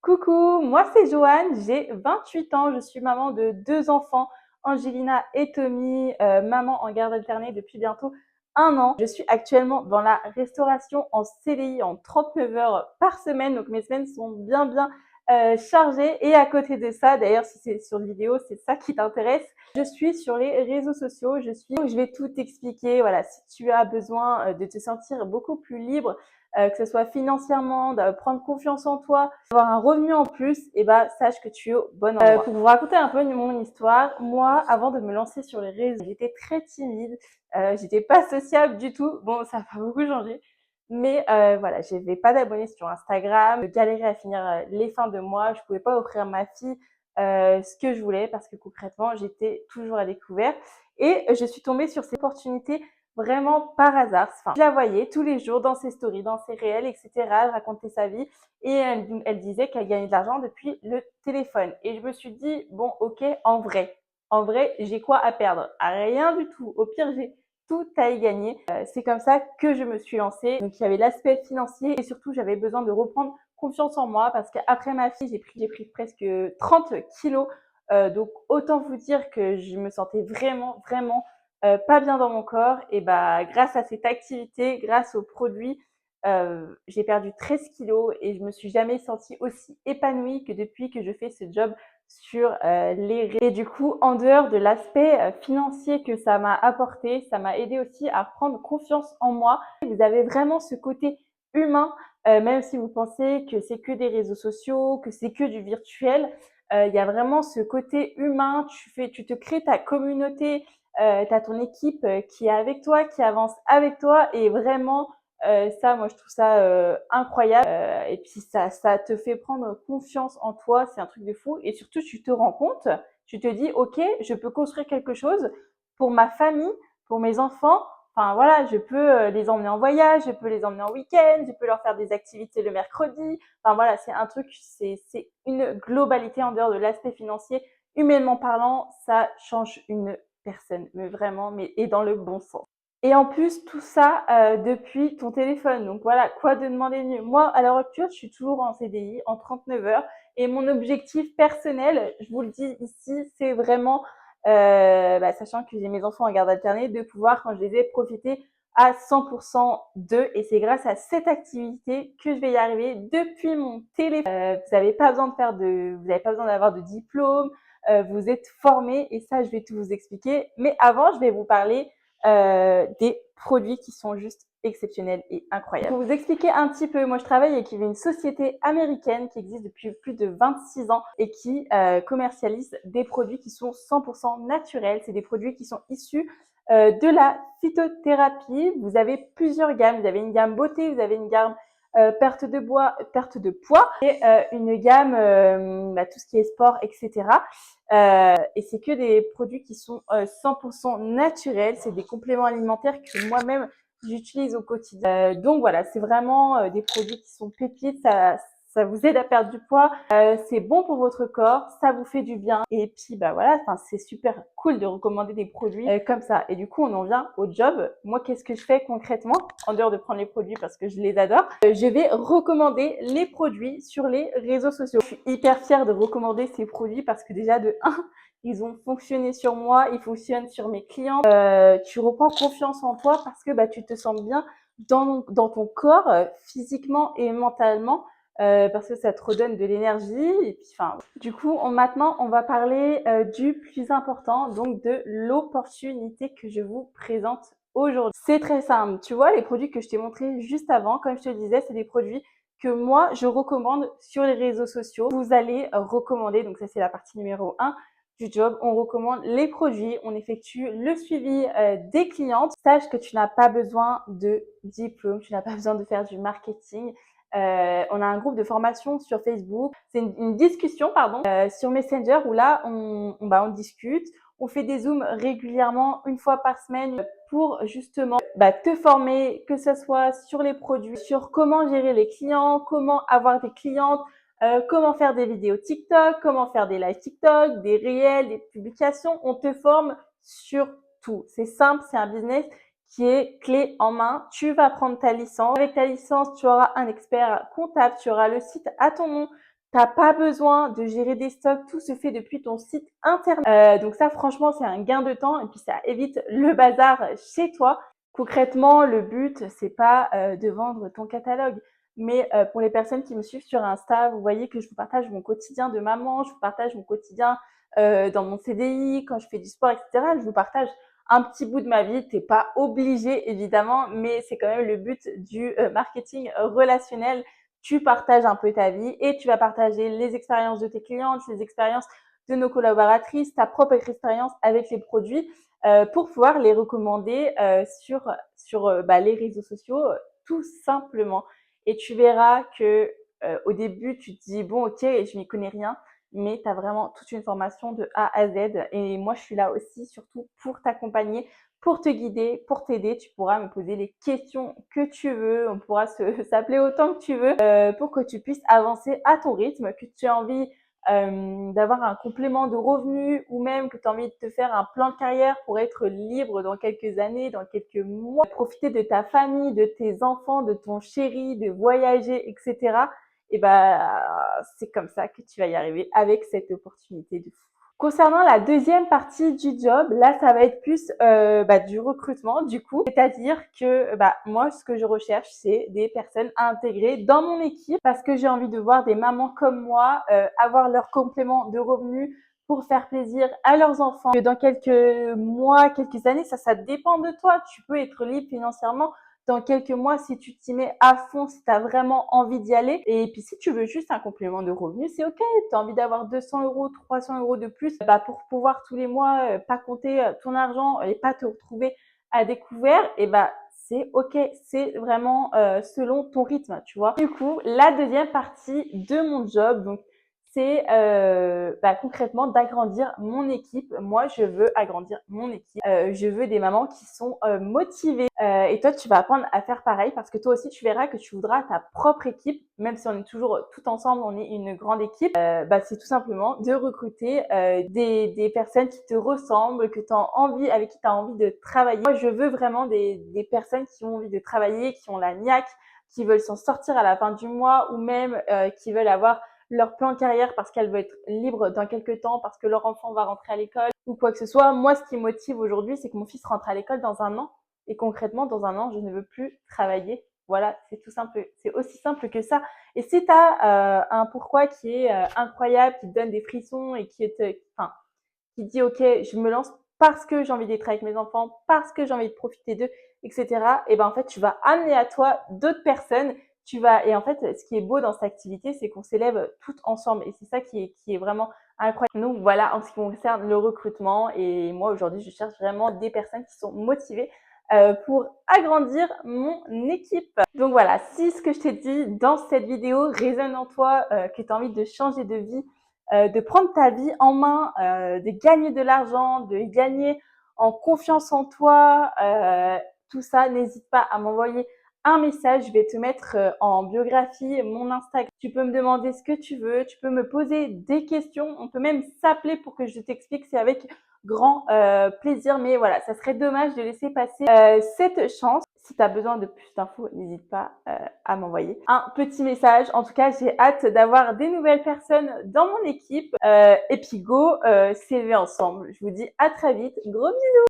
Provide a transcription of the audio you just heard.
Coucou, moi c'est Joanne, j'ai 28 ans, je suis maman de 2 enfants, Angelina et Tommy, maman en garde alternée depuis bientôt 1 an. Je suis actuellement dans la restauration en CDI en 39 heures par semaine, donc mes semaines sont bien chargées. Et à côté de ça, d'ailleurs si c'est sur vidéo, c'est ça qui t'intéresse, je suis sur les réseaux sociaux, je vais tout t'expliquer. Voilà, si tu as besoin de te sentir beaucoup plus libre, que ce soit financièrement, de prendre confiance en toi, avoir un revenu en plus, et bah sache que tu es au bon endroit. Pour vous raconter un peu mon histoire, moi, avant de me lancer sur les réseaux, j'étais très timide, j'étais pas sociable du tout. Bon, ça a pas beaucoup changé, mais voilà, j'avais pas d'abonnés sur Instagram, je galérais à finir les fins de mois, je pouvais pas offrir à ma fille ce que je voulais parce que concrètement, j'étais toujours à découvert. Et je suis tombée sur ces opportunités vraiment par hasard. Enfin, je la voyais tous les jours dans ses stories, dans ses réels, etc. Elle racontait sa vie et elle disait qu'elle gagnait de l'argent depuis le téléphone. Et je me suis dit, bon, ok, en vrai, j'ai quoi à perdre? Rien du tout. Au pire, j'ai tout à y gagner. C'est comme ça que je me suis lancée. Donc, il y avait l'aspect financier et surtout, j'avais besoin de reprendre confiance en moi parce qu'après ma fille, j'ai pris presque 30 kilos. Donc, autant vous dire que je me sentais vraiment pas bien dans mon corps. Et bah, grâce à cette activité, grâce aux produits, j'ai perdu 13 kilos et je me suis jamais sentie aussi épanouie que depuis que je fais ce job sur les réseaux. Et du coup, en dehors de l'aspect financier que ça m'a apporté, ça m'a aidé aussi à prendre confiance en moi. Vous avez vraiment ce côté humain, même si vous pensez que c'est que des réseaux sociaux, que c'est que du virtuel. Il y a vraiment ce côté humain. Tu te crées ta communauté, tu as ton équipe qui est avec toi, qui avance avec toi, et vraiment ça, moi je trouve ça incroyable. Et puis ça te fait prendre confiance en toi, c'est un truc de fou. Et surtout, tu te rends compte, tu te dis, ok, je peux construire quelque chose pour ma famille, pour mes enfants. Enfin voilà, je peux les emmener en voyage, je peux les emmener en week-end, je peux leur faire des activités le mercredi. Enfin voilà, c'est un truc, c'est une globalité en dehors de l'aspect financier. Humainement parlant, ça change une personne, mais vraiment, mais et dans le bon sens. Et en plus, tout ça depuis ton téléphone. Donc voilà, quoi de demander de mieux? Moi, à l'heure actuelle, je suis toujours en CDI, en 39 heures. Et mon objectif personnel, je vous le dis ici, c'est vraiment, sachant que j'ai mes enfants en garde alternée, de pouvoir, quand je les ai, profiter à 100% d'eux. Et c'est grâce à cette activité que je vais y arriver depuis mon téléphone. Vous n'avez pas besoin vous n'avez pas besoin d'avoir de diplôme. Vous êtes formés et ça, je vais tout vous expliquer. Mais avant, je vais vous parler des produits qui sont juste exceptionnels et incroyables. Pour vous expliquer un petit peu, moi je travaille avec une société américaine qui existe depuis plus de 26 ans et qui commercialise des produits qui sont 100% naturels. C'est des produits qui sont issus de la phytothérapie. Vous avez plusieurs gammes. Vous avez une gamme beauté, vous avez une gamme perte de poids et une gamme tout ce qui est sport, etc. Et c'est que des produits qui sont 100% naturels. C'est des compléments alimentaires que moi-même j'utilise au quotidien. Donc voilà, c'est vraiment des produits qui sont pépites. Ça vous aide à perdre du poids. C'est bon pour votre corps, ça vous fait du bien. Et puis bah voilà, enfin c'est super cool de recommander des produits comme ça. Et du coup, on en vient au job. Moi, qu'est-ce que je fais concrètement en dehors de prendre les produits parce que je les adore? Je vais recommander les produits sur les réseaux sociaux. Je suis hyper fière de recommander ces produits parce que déjà de 1, ils ont fonctionné sur moi, ils fonctionnent sur mes clients. Tu reprends confiance en toi parce que bah tu te sens bien dans ton corps, physiquement et mentalement. Parce que ça te redonne de l'énergie. Et puis, enfin, du coup, maintenant, on va parler du plus important, donc de l'opportunité que je vous présente aujourd'hui. C'est très simple. Tu vois, les produits que je t'ai montrés juste avant, comme je te le disais, c'est des produits que moi, je recommande sur les réseaux sociaux. Vous allez recommander, donc ça, c'est la partie numéro 1 du job. On recommande les produits, on effectue le suivi des clientes. Sache que tu n'as pas besoin de diplôme, tu n'as pas besoin de faire du marketing. On a un groupe de formation sur Facebook. C'est une discussion, pardon, sur Messenger où là, on discute. On fait des zooms régulièrement, une fois par semaine, pour justement te former, que ce soit sur les produits, sur comment gérer les clients, comment avoir des clientes, comment faire des vidéos TikTok, comment faire des lives TikTok, des réels, des publications. On te forme sur tout. C'est simple, c'est un business qui est clé en main. Tu vas prendre ta licence. Avec ta licence, tu auras un expert comptable, tu auras le site à ton nom, T'as pas besoin de gérer des stocks, tout se fait depuis ton site internet. Donc ça, franchement, c'est un gain de temps et puis ça évite le bazar chez toi. Concrètement, le but, c'est pas de vendre ton catalogue, mais pour les personnes qui me suivent sur Insta, vous voyez que je vous partage mon quotidien de maman, je vous partage mon quotidien dans mon CDI, quand je fais du sport, etc. Je vous partage un petit bout de ma vie. T'es pas obligé, évidemment, mais c'est quand même le but du marketing relationnel. Tu partages un peu ta vie et tu vas partager les expériences de tes clientes, les expériences de nos collaboratrices, ta propre expérience avec les produits pour pouvoir les recommander sur les réseaux sociaux tout simplement. Et tu verras que au début, tu te dis bon, ok, je m'y connais rien, mais tu as vraiment toute une formation de A à Z. Et moi, je suis là aussi surtout pour t'accompagner, pour te guider, pour t'aider. Tu pourras me poser les questions que tu veux. On pourra s'appeler autant que tu veux pour que tu puisses avancer à ton rythme, que tu aies envie d'avoir un complément de revenus ou même que tu as envie de te faire un plan de carrière pour être libre dans quelques années, dans quelques mois, profiter de ta famille, de tes enfants, de ton chéri, de voyager, etc. Et c'est comme ça que tu vas y arriver avec cette opportunité de fou. Concernant la deuxième partie du job, là, ça va être plus du recrutement, du coup. C'est-à-dire que moi, ce que je recherche, c'est des personnes à intégrer dans mon équipe parce que j'ai envie de voir des mamans comme moi avoir leur complément de revenus pour faire plaisir à leurs enfants. Dans quelques mois, quelques années, ça dépend de toi. Tu peux être libre financièrement dans quelques mois si tu t'y mets à fond, si tu as vraiment envie d'y aller. Et puis si tu veux juste un complément de revenu, c'est ok. Tu as envie d'avoir 200 euros, 300 euros de plus pour pouvoir tous les mois pas compter ton argent et pas te retrouver à découvert, c'est ok, c'est vraiment selon ton rythme, tu vois. Du coup, la deuxième partie de mon job, donc c'est concrètement d'agrandir mon équipe. Moi, je veux agrandir mon équipe. Je veux des mamans qui sont motivées. Et toi, tu vas apprendre à faire pareil parce que toi aussi, tu verras que tu voudras ta propre équipe, même si on est toujours tout ensemble, on est une grande équipe. C'est tout simplement de recruter des personnes qui te ressemblent, que tu as envie, avec qui tu as envie de travailler. Moi, je veux vraiment des personnes qui ont envie de travailler, qui ont la niaque, qui veulent s'en sortir à la fin du mois ou même qui veulent avoir leur plan de carrière parce qu'elle veut être libre dans quelques temps, parce que leur enfant va rentrer à l'école ou quoi que ce soit. Moi, ce qui me motive aujourd'hui, c'est que mon fils rentre à l'école dans un an. Et concrètement, dans un an, je ne veux plus travailler. Voilà, c'est tout simple. C'est aussi simple que ça. Et si tu as un pourquoi qui est incroyable, qui te donne des frissons et qui dit ok, je me lance parce que j'ai envie d'être avec mes enfants, parce que j'ai envie de profiter d'eux, etc. Et en fait, tu vas amener à toi d'autres personnes. Et en fait, ce qui est beau dans cette activité, c'est qu'on s'élève toutes ensemble. Et c'est ça qui est vraiment incroyable. Donc voilà, en ce qui concerne le recrutement. Et moi, aujourd'hui, je cherche vraiment des personnes qui sont motivées pour agrandir mon équipe. Donc voilà, si ce que je t'ai dit dans cette vidéo résonne en toi, que tu as envie de changer de vie, de prendre ta vie en main, de gagner de l'argent, de gagner en confiance en toi, tout ça, n'hésite pas à m'envoyer un message. Je vais te mettre en biographie mon Instagram. Tu peux me demander ce que tu veux, tu peux me poser des questions, on peut même s'appeler pour que je t'explique, c'est avec grand plaisir. Mais voilà, ça serait dommage de laisser passer cette chance. Si tu as besoin de plus d'infos, n'hésite pas à m'envoyer un petit message. En tout cas, j'ai hâte d'avoir des nouvelles personnes dans mon équipe. Et puis go, CV ensemble. Je vous dis à très vite. Gros bisous.